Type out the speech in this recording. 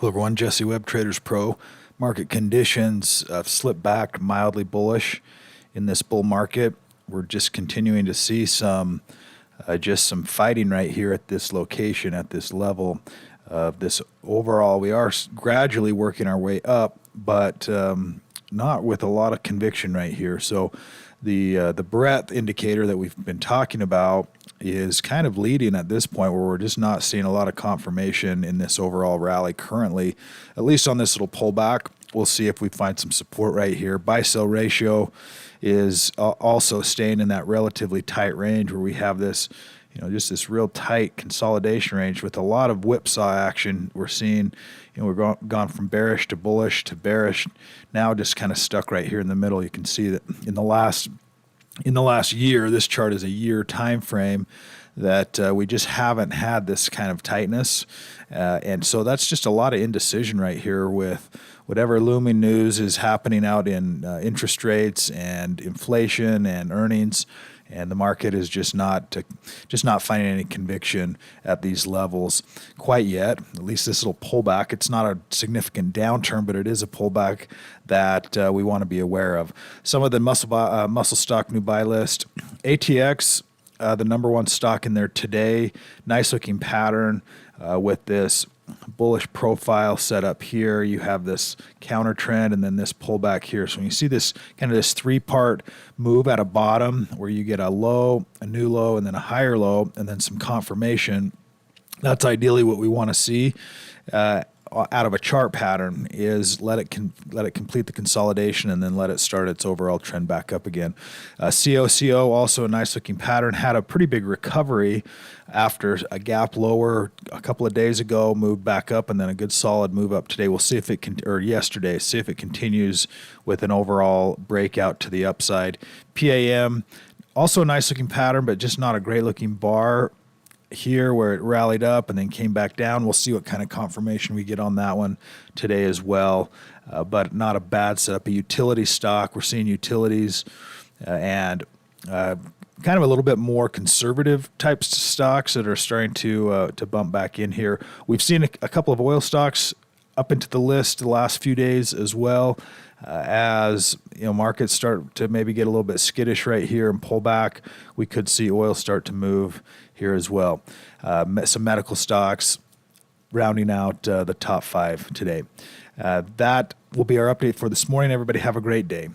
Hello everyone, Jesse Webb, TradersPro. Market conditions have slipped back mildly bullish in this bull market. We're just continuing to see some fighting right here at this location, at this level of this overall. We are gradually working our way up, but not with a lot of conviction right here. So the breadth indicator that we've been talking about is kind of leading at this point, where we're just not seeing a lot of confirmation in this overall rally currently, at least on this little pullback. We'll see if we find some support right here. Buy-sell ratio is also staying in that relatively tight range, where we have this, just this real tight consolidation range with a lot of whipsaw action. We're seeing, we're gone from bearish to bullish to bearish, now just kind of stuck right here in the middle. You can see that in the last year, this chart is a year time frame, that we just haven't had this kind of tightness. And so that's just a lot of indecision right here with whatever looming news is happening out in interest rates and inflation and earnings. And the market is just not finding any conviction at these levels quite yet. At least this little pullback. It's not a significant downturn, but it is a pullback that we want to be aware of. Some of the muscle stock new buy list. ATX, the number one stock in there today. Nice looking pattern with this bullish profile set up here. You have this counter trend and then this pullback here. So when you see this kind of this three-part move at a bottom, where you get a low, a new low, and then a higher low, and then some confirmation, that's ideally what we want to see out of a chart pattern, is let it complete the consolidation and then let it start its overall trend back up again. COCO, also a nice looking pattern, had a pretty big recovery after a gap lower a couple of days ago, moved back up, and then a good solid move up today. We'll see if it can, or yesterday, see if it continues with an overall breakout to the upside. PAM, also a nice looking pattern, but just not a great looking bar here, where it rallied up and then came back down. We'll see what kind of confirmation we get on that one today as well, but not a bad setup. A utility stock, we're seeing utilities and kind of a little bit more conservative types of stocks that are starting to bump back in here. We've seen a couple of oil stocks up into the list the last few days as well, as markets start to maybe get a little bit skittish right here and pull back. We could see oil start to move here as well. Some medical stocks rounding out the top 5 today. That will be our update for this morning. Everybody have a great day.